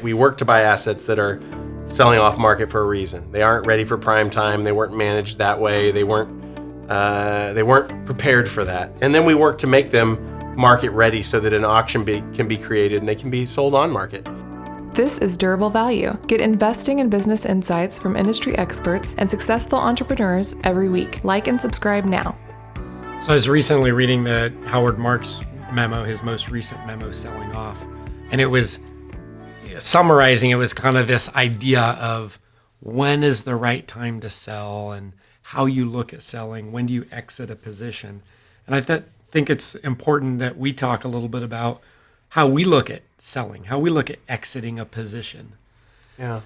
We work to buy assets that are selling off market for a reason. They aren't ready for prime time. They weren't managed that way. They weren't prepared for that. And then we work to make them market ready so that an auction can be created and they can be sold on market. This is Durable Value. Get investing and business insights from industry experts and successful entrepreneurs every week. Like and subscribe now. So I was recently reading the Howard Marks memo, his most recent memo, Selling Off. And it was summarizing, it was kind of this idea of when is the right time to sell and how you look at selling, when do you exit a position. And I think it's important that we talk a little bit about how we look at selling, how we look at exiting a position. Yeah.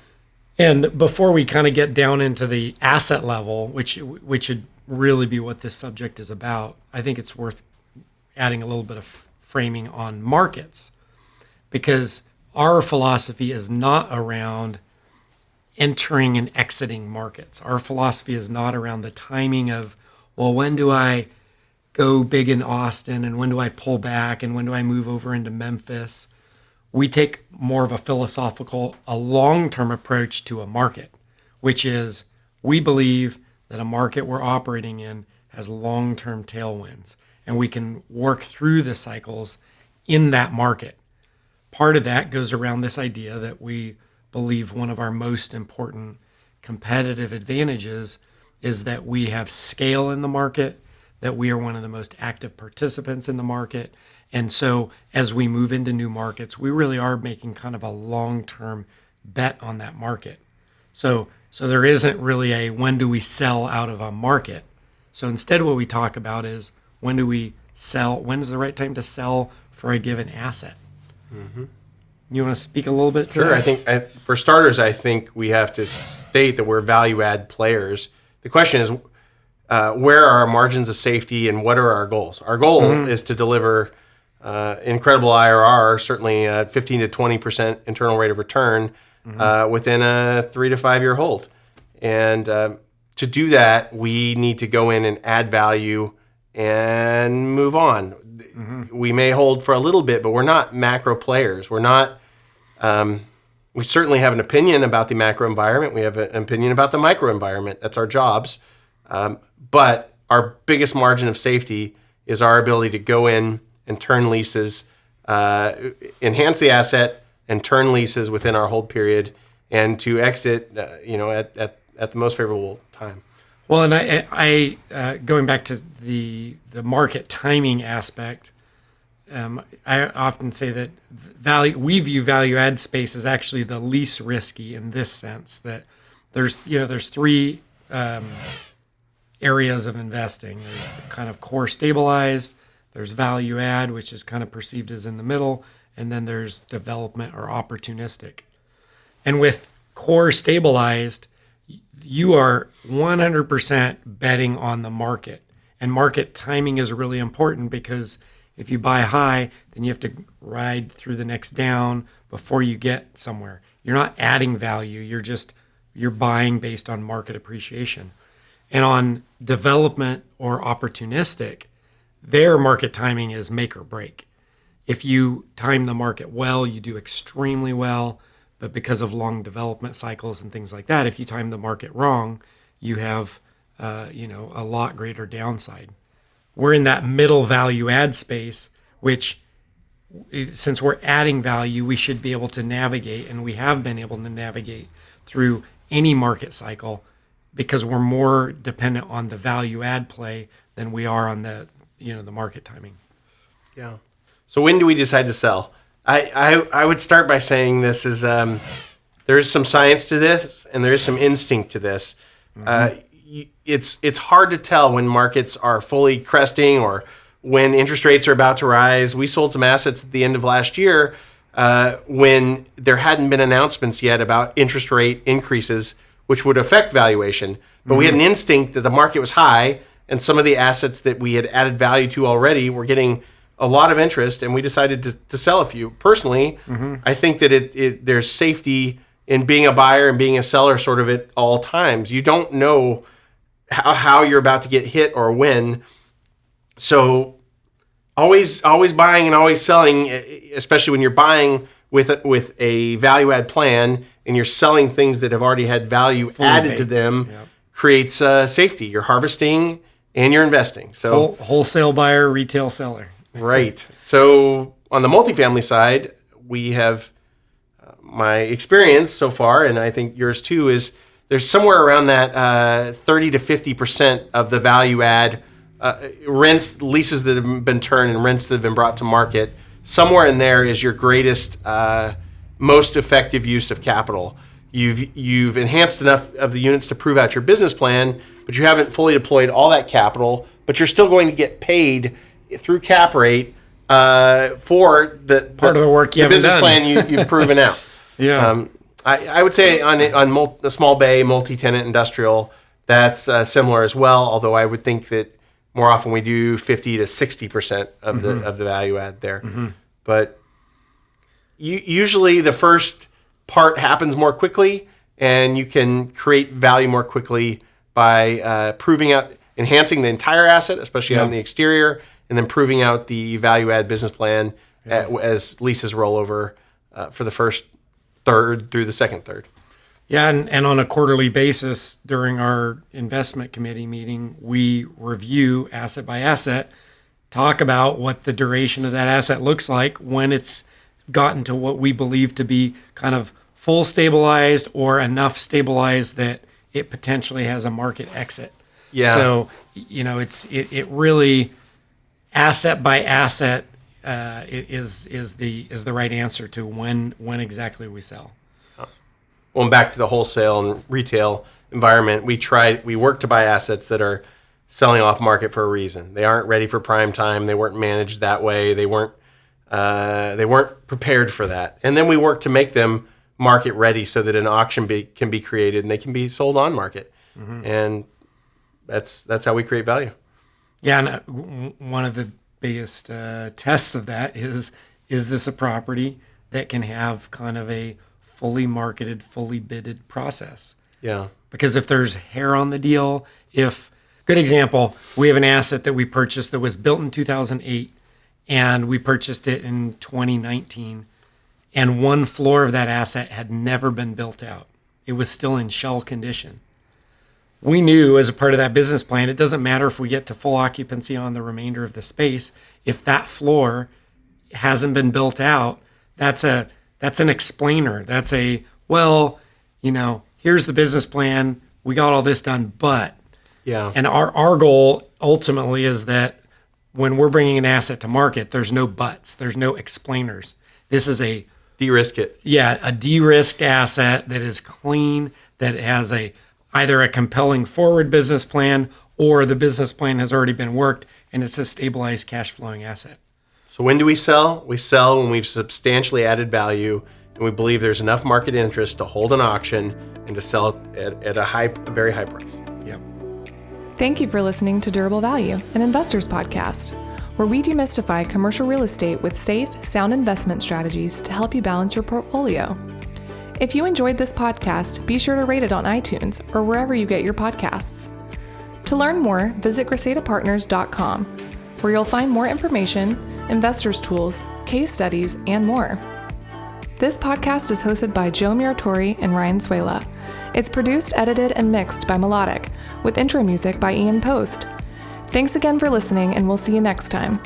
And before we kind of get down into the asset level, which should really be what this subject is about, I think it's worth adding a little bit of framing on markets, because our philosophy is not around entering and exiting markets. Our philosophy is not around the timing of, well, when do I go big in Austin and when do I pull back and when do I move over into Memphis? We take more of a philosophical, a long-term approach to a market, which is we believe that a market we're operating in has long-term tailwinds and we can work through the cycles in that market. Part of that goes around this idea that we believe one of our most important competitive advantages is that we have scale in the market, that we are one of the most active participants in the market. And so as we move into new markets, we really are making kind of a long-term bet on that market. So there isn't really a when do we sell out of a market. So instead what we talk about is when do we sell, when's the right time to sell for a given asset? Mm-hmm. You want to speak a little bit to Sure. that? I think for starters, I think we have to state that we're value add players. The question is, where are our margins of safety and what are our goals? Our goal is to deliver incredible IRR, certainly 15 to 20% internal rate of return within a 3 to 5 year hold. And to do that, we need to go in and add value and move on. We may hold for a little bit, but we're not macro players. We're not. We certainly have an opinion about the macro environment. We have an opinion about the micro environment. That's our jobs. But our biggest margin of safety is our ability to go in and turn leases, enhance the asset, and turn leases within our hold period, and to exit, at the most favorable time. Well, and I going back to the market timing aspect, I often say that we view value add space as actually the least risky in this sense, that there's three areas of investing. There's the kind of core stabilized, there's value add, which is kind of perceived as in the middle, and then there's development or opportunistic. And with core stabilized, you are 100% betting on the market. And market timing is really important because if you buy high, then you have to ride through the next down before you get somewhere. You're not adding value. You're buying based on market appreciation. And on development or opportunistic, their market timing is make or break. If you time the market well, you do extremely well. But because of long development cycles and things like that, if you time the market wrong, you have a lot greater downside. We're in that middle value add space, which since we're adding value, we should be able to navigate, and we have been able to navigate through any market cycle because we're more dependent on the value add play than we are on the market timing. Yeah. So when do we decide to sell? I would start by saying this is there is some science to this and there is some instinct to this. It's hard to tell when markets are fully cresting or when interest rates are about to rise. We sold some assets at the end of last year when there hadn't been announcements yet about interest rate increases, which would affect valuation. But we had an instinct that the market was high and some of the assets that we had added value to already were getting a lot of interest, and we decided to sell a few. Personally, I think that there's safety in being a buyer and being a seller sort of at all times. You don't know how you're about to get hit or when. So always buying and always selling, especially when you're buying with a value add plan, and you're selling things that have already had value added to them, creates safety. You're harvesting and you're investing. So wholesale buyer, retail seller. Right. So on the multifamily side, we have my experience so far, and I think yours too, is there's somewhere around that 30 to 50% of the value add rents, leases that have been turned and rents that have been brought to market. Somewhere in there is your greatest, most effective use of capital. You've enhanced enough of the units to prove out your business plan, but you haven't fully deployed all that capital, but you're still going to get paid through cap rate for the part of the work you haven't business done. plan you've proven out. Yeah. I would say on the small bay, multi-tenant industrial, that's similar as well, although I would think that more often we do 50 to 60% of the value add there. But usually the first part happens more quickly, and you can create value more quickly by proving out, enhancing the entire asset, especially on the exterior, and then proving out the value add business plan as leases roll over for the first third through the second third. Yeah, and on a quarterly basis during our investment committee meeting, we review asset by asset, talk about what the duration of that asset looks like when it's gotten to what we believe to be kind of full stabilized or enough stabilized that it potentially has a market exit. Yeah. So, it really asset by asset is the right answer to when exactly we sell. Going back to the wholesale and retail environment, we work to buy assets that are selling off market for a reason. They aren't ready for prime time. They weren't managed that way. They weren't prepared for that. And then we work to make them market ready so that an auction can be created and they can be sold on market. And that's how we create value. Yeah, and one of the biggest tests of that is this a property that can have kind of a fully marketed, fully bidded process? Yeah. Because if there's hair on the deal, good example, we have an asset that we purchased that was built in 2008, and we purchased it in 2019, and one floor of that asset had never been built out. It was still in shell condition. We knew as a part of that business plan, it doesn't matter if we get to full occupancy on the remainder of the space. If that floor hasn't been built out, that's an explainer. That's here's the business plan. We got all this done, but. Yeah. And our goal ultimately is that when we're bringing an asset to market, there's no buts. There's no explainers. This is a de-risk it. Yeah, a de-risked asset that is clean, that has either a compelling forward business plan or the business plan has already been worked and it's a stabilized cash flowing asset. So when do we sell? We sell when we've substantially added value and we believe there's enough market interest to hold an auction and to sell it at a very high price. Yep. Thank you for listening to Durable Value, an investors podcast, where we demystify commercial real estate with safe, sound investment strategies to help you balance your portfolio. If you enjoyed this podcast, be sure to rate it on iTunes or wherever you get your podcasts. To learn more, visit GresetaPartners.com, where you'll find more information, investors tools, case studies, and more. This podcast is hosted by Joe Muratori and Ryan Suela. It's produced, edited, and mixed by Melodic, with intro music by Ian Post. Thanks again for listening, and we'll see you next time.